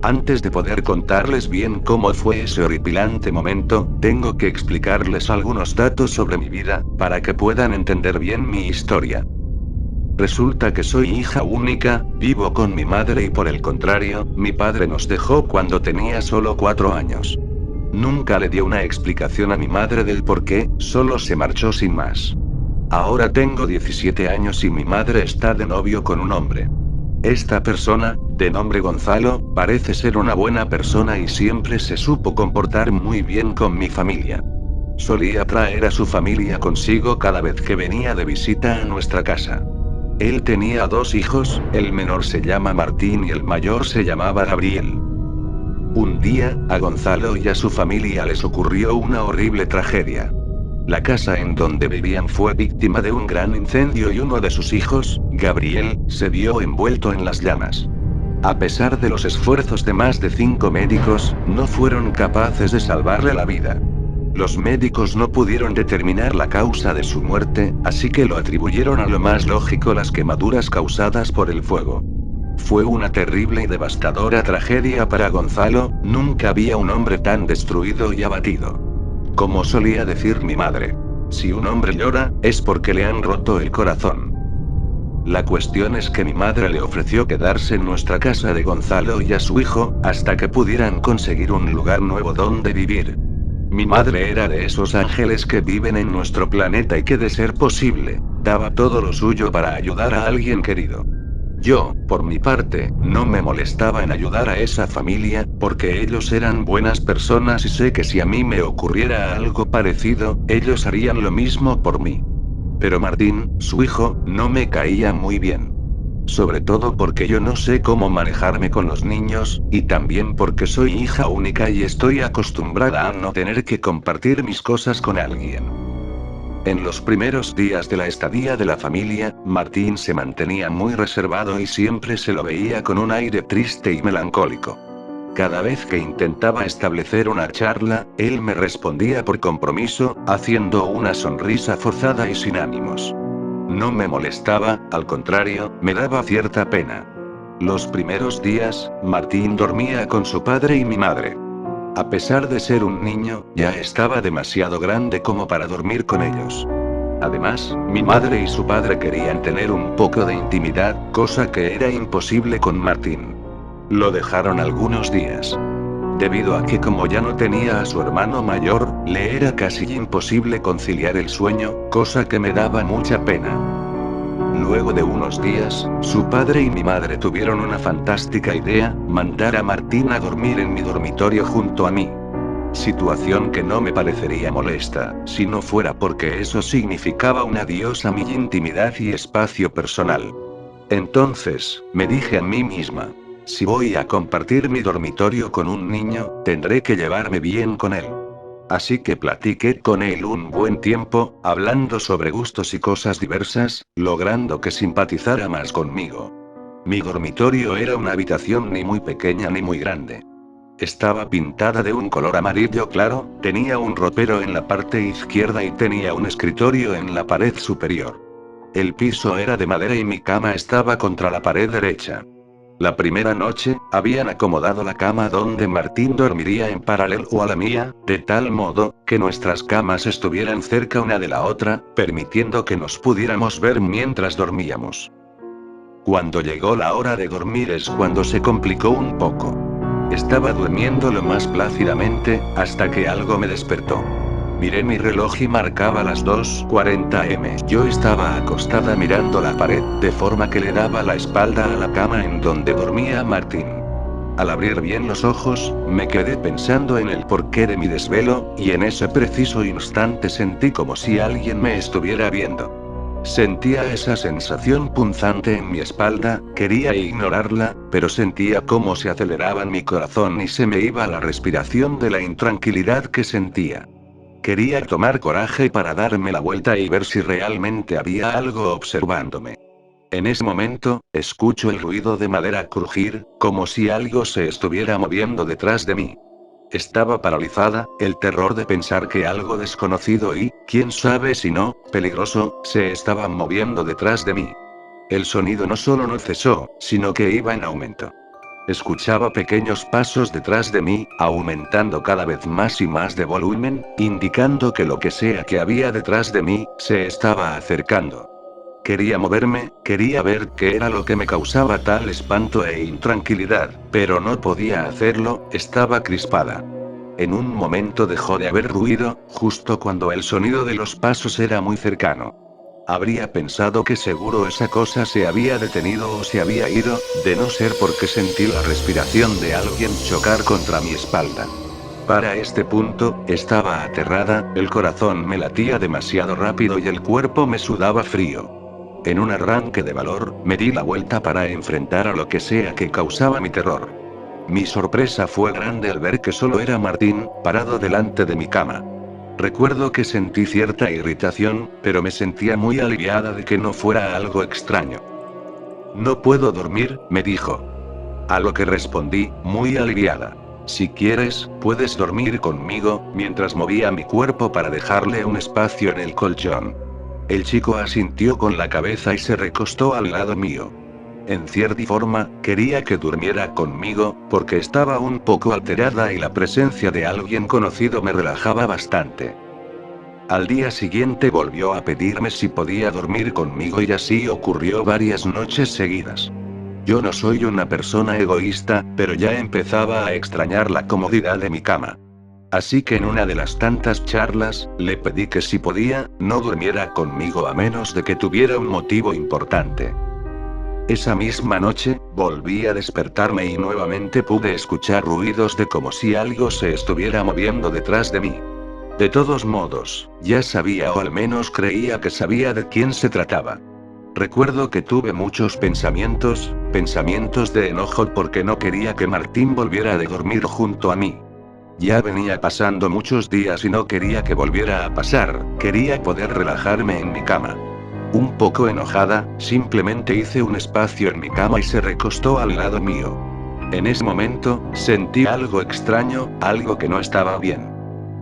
Antes de poder contarles bien cómo fue ese horripilante momento, tengo que explicarles algunos datos sobre mi vida, para que puedan entender bien mi historia. Resulta que soy hija única, vivo con mi madre y por el contrario, mi padre nos dejó cuando tenía solo 4 años. Nunca le dio una explicación a mi madre del por qué, solo se marchó sin más. Ahora tengo 17 años y mi madre está de novio con un hombre. Esta persona, de nombre Gonzalo, parece ser una buena persona y siempre se supo comportar muy bien con mi familia. Solía traer a su familia consigo cada vez que venía de visita a nuestra casa. Él tenía 2 hijos, el menor se llama Martín y el mayor se llamaba Gabriel. Un día, a Gonzalo y a su familia les ocurrió una horrible tragedia. La casa en donde vivían fue víctima de un gran incendio y uno de sus hijos, Gabriel, se vio envuelto en las llamas. A pesar de los esfuerzos de más de 5 médicos, no fueron capaces de salvarle la vida. Los médicos no pudieron determinar la causa de su muerte, así que lo atribuyeron a lo más lógico: las quemaduras causadas por el fuego. Fue una terrible y devastadora tragedia para Gonzalo, nunca había un hombre tan destruido y abatido. Como solía decir mi madre, si un hombre llora, es porque le han roto el corazón. La cuestión es que mi madre le ofreció quedarse en nuestra casa de Gonzalo y a su hijo, hasta que pudieran conseguir un lugar nuevo donde vivir. Mi madre era de esos ángeles que viven en nuestro planeta y que, de ser posible, daba todo lo suyo para ayudar a alguien querido. Yo, por mi parte, no me molestaba en ayudar a esa familia, porque ellos eran buenas personas y sé que si a mí me ocurriera algo parecido, ellos harían lo mismo por mí. Pero Martín, su hijo, no me caía muy bien. Sobre todo porque yo no sé cómo manejarme con los niños, y también porque soy hija única y estoy acostumbrada a no tener que compartir mis cosas con alguien. En los primeros días de la estadía de la familia, Martín se mantenía muy reservado y siempre se lo veía con un aire triste y melancólico. Cada vez que intentaba establecer una charla, él me respondía por compromiso, haciendo una sonrisa forzada y sin ánimos. No me molestaba, al contrario, me daba cierta pena. Los primeros días, Martín dormía con su padre y mi madre. A pesar de ser un niño, ya estaba demasiado grande como para dormir con ellos. Además, mi madre y su padre querían tener un poco de intimidad, cosa que era imposible con Martín. Lo dejaron algunos días. Debido a que, como ya no tenía a su hermano mayor, le era casi imposible conciliar el sueño, cosa que me daba mucha pena. Luego de unos días, su padre y mi madre tuvieron una fantástica idea: mandar a Martín a dormir en mi dormitorio junto a mí. Situación que no me parecería molesta, si no fuera porque eso significaba un adiós a mi intimidad y espacio personal. Entonces, me dije a mí misma, si voy a compartir mi dormitorio con un niño, tendré que llevarme bien con él. Así que platiqué con él un buen tiempo, hablando sobre gustos y cosas diversas, logrando que simpatizara más conmigo. Mi dormitorio era una habitación ni muy pequeña ni muy grande. Estaba pintada de un color amarillo claro, tenía un ropero en la parte izquierda y tenía un escritorio en la pared superior. El piso era de madera y mi cama estaba contra la pared derecha. La primera noche, habían acomodado la cama donde Martín dormiría en paralelo a la mía, de tal modo, que nuestras camas estuvieran cerca una de la otra, permitiendo que nos pudiéramos ver mientras dormíamos. Cuando llegó la hora de dormir es cuando se complicó un poco. Estaba durmiendo lo más plácidamente, hasta que algo me despertó. Miré mi reloj y marcaba las 2:40 am. Yo estaba acostada mirando la pared, de forma que le daba la espalda a la cama en donde dormía Martín. Al abrir bien los ojos, me quedé pensando en el porqué de mi desvelo, y en ese preciso instante sentí como si alguien me estuviera viendo. Sentía esa sensación punzante en mi espalda, quería ignorarla, pero sentía cómo se aceleraba mi corazón y se me iba la respiración de la intranquilidad que sentía. Quería tomar coraje para darme la vuelta y ver si realmente había algo observándome. En ese momento, escucho el ruido de madera crujir, como si algo se estuviera moviendo detrás de mí. Estaba paralizada, el terror de pensar que algo desconocido y, quién sabe si no, peligroso, se estaba moviendo detrás de mí. El sonido no solo no cesó, sino que iba en aumento. Escuchaba pequeños pasos detrás de mí, aumentando cada vez más y más de volumen, indicando que lo que sea que había detrás de mí, se estaba acercando. Quería moverme, quería ver qué era lo que me causaba tal espanto e intranquilidad, pero no podía hacerlo, estaba crispada. En un momento dejó de haber ruido, justo cuando el sonido de los pasos era muy cercano. Habría pensado que seguro esa cosa se había detenido o se había ido, de no ser porque sentí la respiración de alguien chocar contra mi espalda. Para este punto, estaba aterrada, el corazón me latía demasiado rápido y el cuerpo me sudaba frío. En un arranque de valor, me di la vuelta para enfrentar a lo que sea que causaba mi terror. Mi sorpresa fue grande al ver que solo era Martín, parado delante de mi cama. Recuerdo que sentí cierta irritación, pero me sentía muy aliviada de que no fuera algo extraño. No puedo dormir, me dijo. A lo que respondí, muy aliviada. Si quieres, puedes dormir conmigo, mientras movía mi cuerpo para dejarle un espacio en el colchón. El chico asintió con la cabeza y se recostó al lado mío. En cierta forma, quería que durmiera conmigo, porque estaba un poco alterada y la presencia de alguien conocido me relajaba bastante. Al día siguiente volvió a pedirme si podía dormir conmigo y así ocurrió varias noches seguidas. Yo no soy una persona egoísta, pero ya empezaba a extrañar la comodidad de mi cama. Así que en una de las tantas charlas, le pedí que si podía, no durmiera conmigo a menos de que tuviera un motivo importante. Esa misma noche, volví a despertarme y nuevamente pude escuchar ruidos de como si algo se estuviera moviendo detrás de mí. De todos modos, ya sabía o al menos creía que sabía de quién se trataba. Recuerdo que tuve muchos pensamientos de enojo porque no quería que Martín volviera de dormir junto a mí. Ya venía pasando muchos días y no quería que volviera a pasar, quería poder relajarme en mi cama. Un poco enojada, simplemente hice un espacio en mi cama y se recostó al lado mío. En ese momento, sentí algo extraño, algo que no estaba bien.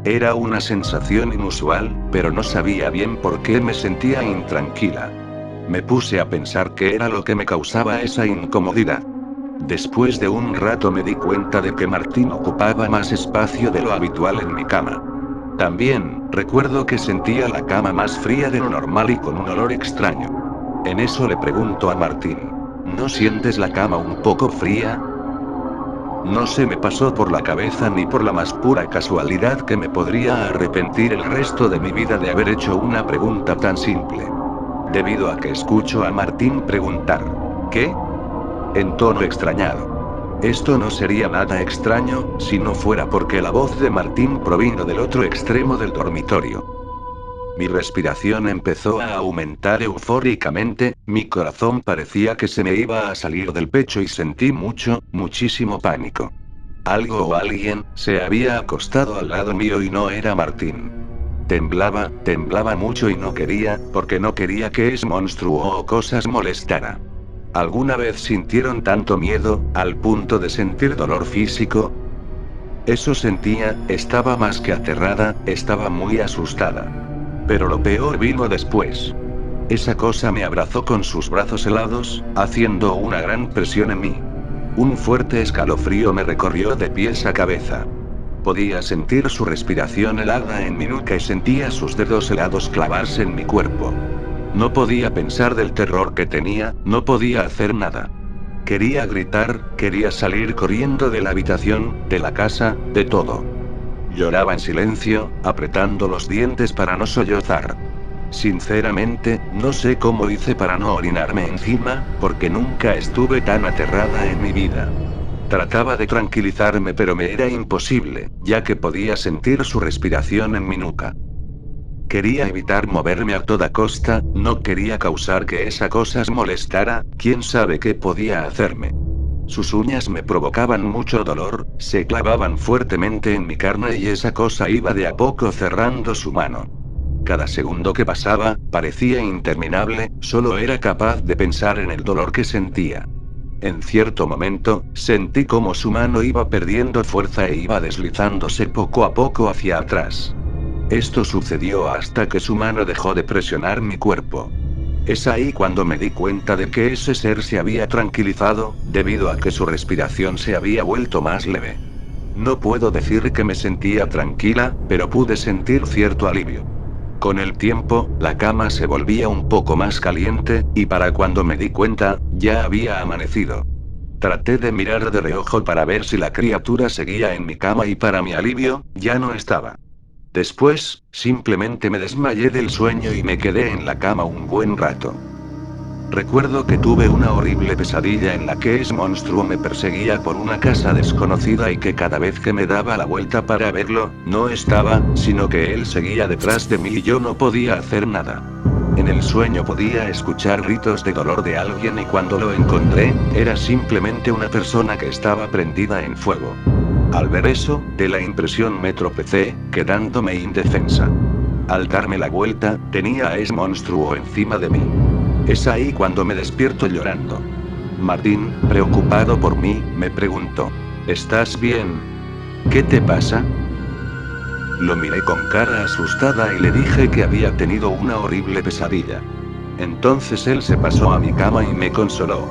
Era una sensación inusual, pero no sabía bien por qué me sentía intranquila. Me puse a pensar qué era lo que me causaba esa incomodidad. Después de un rato me di cuenta de que Martín ocupaba más espacio de lo habitual en mi cama. También, recuerdo que sentía la cama más fría de lo normal y con un olor extraño. En eso le pregunto a Martín, ¿no sientes la cama un poco fría? No se me pasó por la cabeza ni por la más pura casualidad que me podría arrepentir el resto de mi vida de haber hecho una pregunta tan simple. Debido a que escucho a Martín preguntar, ¿qué? En tono extrañado. Esto no sería nada extraño, si no fuera porque la voz de Martín provino del otro extremo del dormitorio. Mi respiración empezó a aumentar eufóricamente, mi corazón parecía que se me iba a salir del pecho y sentí muchísimo pánico. Algo o alguien se había acostado al lado mío y no era Martín. Temblaba mucho y no quería, porque no quería que ese monstruo o cosas molestara. ¿Alguna vez sintieron tanto miedo, al punto de sentir dolor físico? Eso sentía, estaba más que aterrada, estaba muy asustada. Pero lo peor vino después. Esa cosa me abrazó con sus brazos helados, haciendo una gran presión en mí. Un fuerte escalofrío me recorrió de pies a cabeza. Podía sentir su respiración helada en mi nuca y sentía sus dedos helados clavarse en mi cuerpo. No podía pensar del terror que tenía, no podía hacer nada. Quería gritar, quería salir corriendo de la habitación, de la casa, de todo. Lloraba en silencio, apretando los dientes para no sollozar. Sinceramente, no sé cómo hice para no orinarme encima, porque nunca estuve tan aterrada en mi vida. Trataba de tranquilizarme pero me era imposible, ya que podía sentir su respiración en mi nuca. Quería evitar moverme a toda costa, no quería causar que esa cosa se molestara, quién sabe qué podía hacerme. Sus uñas me provocaban mucho dolor, se clavaban fuertemente en mi carne y esa cosa iba de a poco cerrando su mano. Cada segundo que pasaba, parecía interminable, solo era capaz de pensar en el dolor que sentía. En cierto momento, sentí como su mano iba perdiendo fuerza e iba deslizándose poco a poco hacia atrás. Esto sucedió hasta que su mano dejó de presionar mi cuerpo. Es ahí cuando me di cuenta de que ese ser se había tranquilizado, debido a que su respiración se había vuelto más leve. No puedo decir que me sentía tranquila, pero pude sentir cierto alivio. Con el tiempo, la cama se volvía un poco más caliente, y para cuando me di cuenta, ya había amanecido. Traté de mirar de reojo para ver si la criatura seguía en mi cama y para mi alivio, ya no estaba. Después, simplemente me desmayé del sueño y me quedé en la cama un buen rato. Recuerdo que tuve una horrible pesadilla en la que ese monstruo me perseguía por una casa desconocida y que cada vez que me daba la vuelta para verlo, no estaba, sino que él seguía detrás de mí y yo no podía hacer nada. En el sueño podía escuchar gritos de dolor de alguien y cuando lo encontré, era simplemente una persona que estaba prendida en fuego. Al ver eso, de la impresión me tropecé, quedándome indefensa. Al darme la vuelta, tenía a ese monstruo encima de mí. Es ahí cuando me despierto llorando. Martín, preocupado por mí, me preguntó: ¿estás bien? ¿Qué te pasa? Lo miré con cara asustada y le dije que había tenido una horrible pesadilla. Entonces él se pasó a mi cama y me consoló.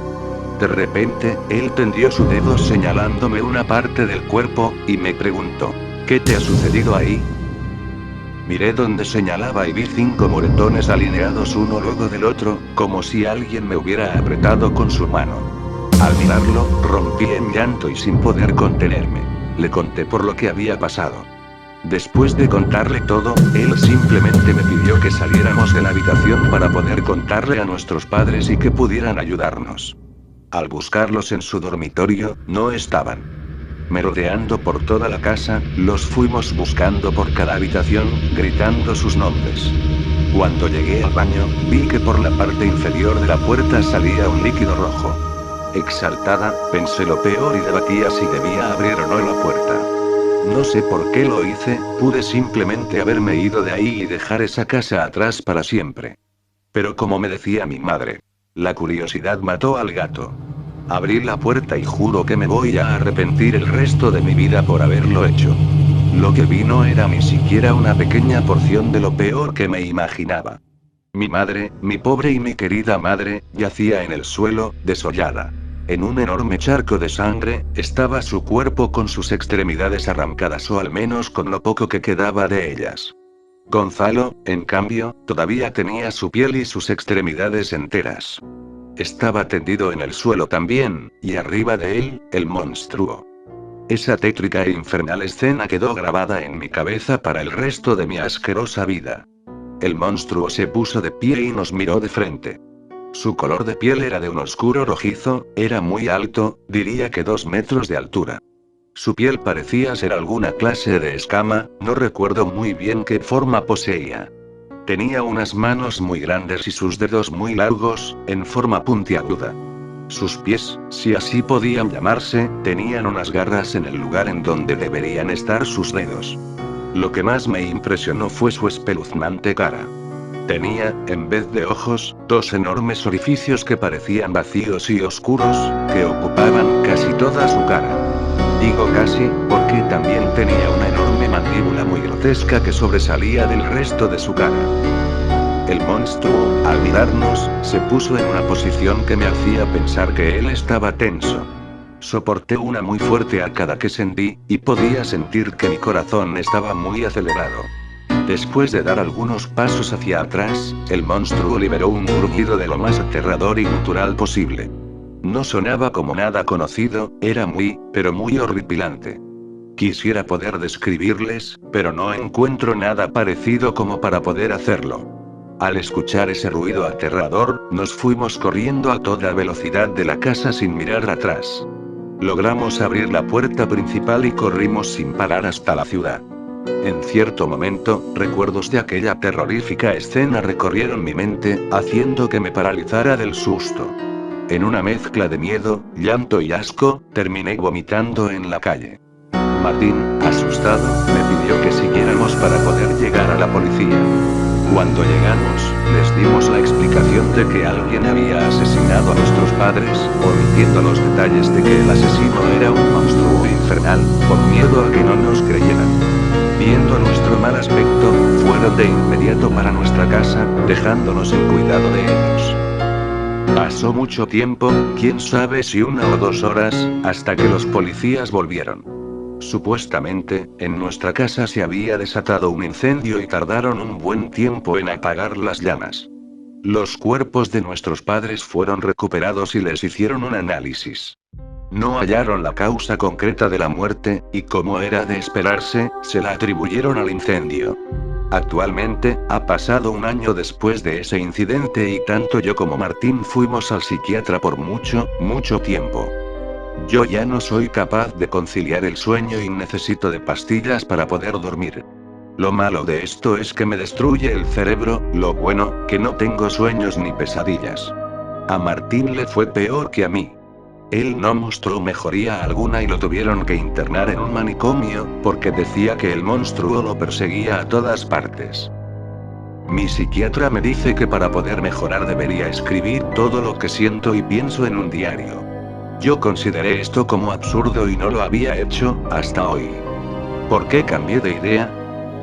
De repente, él tendió su dedo señalándome una parte del cuerpo, y me preguntó: ¿qué te ha sucedido ahí? Miré donde señalaba y vi 5 moretones alineados uno luego del otro, como si alguien me hubiera apretado con su mano. Al mirarlo, rompí en llanto y sin poder contenerme. Le conté por lo que había pasado. Después de contarle todo, él simplemente me pidió que saliéramos de la habitación para poder contarle a nuestros padres y que pudieran ayudarnos. Al buscarlos en su dormitorio, no estaban. Merodeando por toda la casa, los fuimos buscando por cada habitación, gritando sus nombres. Cuando llegué al baño, vi que por la parte inferior de la puerta salía un líquido rojo. Exaltada, pensé lo peor y debatía si debía abrir o no la puerta. No sé por qué lo hice, pude simplemente haberme ido de ahí y dejar esa casa atrás para siempre. Pero como me decía mi madre, la curiosidad mató al gato. Abrí la puerta y juro que me voy a arrepentir el resto de mi vida por haberlo hecho. Lo que vi no era ni siquiera una pequeña porción de lo peor que me imaginaba. Mi madre, mi pobre y mi querida madre, yacía en el suelo, desollada. En un enorme charco de sangre, estaba su cuerpo con sus extremidades arrancadas o al menos con lo poco que quedaba de ellas. Gonzalo, en cambio, todavía tenía su piel y sus extremidades enteras. Estaba tendido en el suelo también, y arriba de él, el monstruo. Esa tétrica e infernal escena quedó grabada en mi cabeza para el resto de mi asquerosa vida. El monstruo se puso de pie y nos miró de frente. Su color de piel era de un oscuro rojizo, era muy alto, diría que 2 metros de altura. Su piel parecía ser alguna clase de escama, no recuerdo muy bien qué forma poseía. Tenía unas manos muy grandes y sus dedos muy largos, en forma puntiaguda. Sus pies, si así podían llamarse, tenían unas garras en el lugar en donde deberían estar sus dedos. Lo que más me impresionó fue su espeluznante cara. Tenía, en vez de ojos, 2 enormes orificios que parecían vacíos y oscuros, que ocupaban casi toda su cara. Digo casi, porque también tenía una enorme mandíbula muy grotesca que sobresalía del resto de su cara. El monstruo, al mirarnos, se puso en una posición que me hacía pensar que él estaba tenso. Soporté una muy fuerte arcada que sentí, y podía sentir que mi corazón estaba muy acelerado. Después de dar algunos pasos hacia atrás, el monstruo liberó un gruñido de lo más aterrador y gutural posible. No sonaba como nada conocido, era muy, pero muy horripilante. Quisiera poder describirles, pero no encuentro nada parecido como para poder hacerlo. Al escuchar ese ruido aterrador, nos fuimos corriendo a toda velocidad de la casa sin mirar atrás. Logramos abrir la puerta principal y corrimos sin parar hasta la ciudad. En cierto momento, recuerdos de aquella terrorífica escena recorrieron mi mente, haciendo que me paralizara del susto. En una mezcla de miedo, llanto y asco, terminé vomitando en la calle. Martín, asustado, me pidió que siguiéramos para poder llegar a la policía. Cuando llegamos, les dimos la explicación de que alguien había asesinado a nuestros padres, omitiendo los detalles de que el asesino era un monstruo infernal, por miedo a que no nos creyeran. Viendo nuestro mal aspecto, fueron de inmediato para nuestra casa, dejándonos en cuidado de ellos. Pasó mucho tiempo, quién sabe si 1 o 2 horas, hasta que los policías volvieron. Supuestamente, en nuestra casa se había desatado un incendio y tardaron un buen tiempo en apagar las llamas. Los cuerpos de nuestros padres fueron recuperados y les hicieron un análisis. No hallaron la causa concreta de la muerte, y como era de esperarse, se la atribuyeron al incendio. Actualmente, ha pasado un año después de ese incidente y tanto yo como Martín fuimos al psiquiatra por mucho, mucho tiempo. Yo ya no soy capaz de conciliar el sueño y necesito de pastillas para poder dormir. Lo malo de esto es que me destruye el cerebro, lo bueno, que no tengo sueños ni pesadillas. A Martín le fue peor que a mí. Él no mostró mejoría alguna y lo tuvieron que internar en un manicomio, porque decía que el monstruo lo perseguía a todas partes. Mi psiquiatra me dice que para poder mejorar debería escribir todo lo que siento y pienso en un diario. Yo consideré esto como absurdo y no lo había hecho, hasta hoy. ¿Por qué cambié de idea?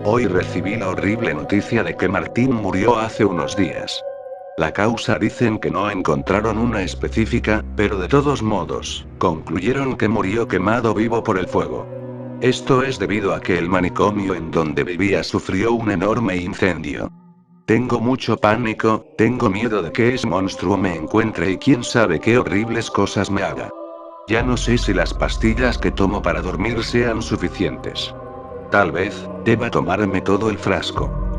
Hoy recibí la horrible noticia de que Martín murió hace unos días. La causa dicen que no encontraron una específica, pero de todos modos, concluyeron que murió quemado vivo por el fuego. Esto es debido a que el manicomio en donde vivía sufrió un enorme incendio. Tengo mucho pánico, tengo miedo de que ese monstruo me encuentre y quién sabe qué horribles cosas me haga. Ya no sé si las pastillas que tomo para dormir sean suficientes. Tal vez, deba tomarme todo el frasco.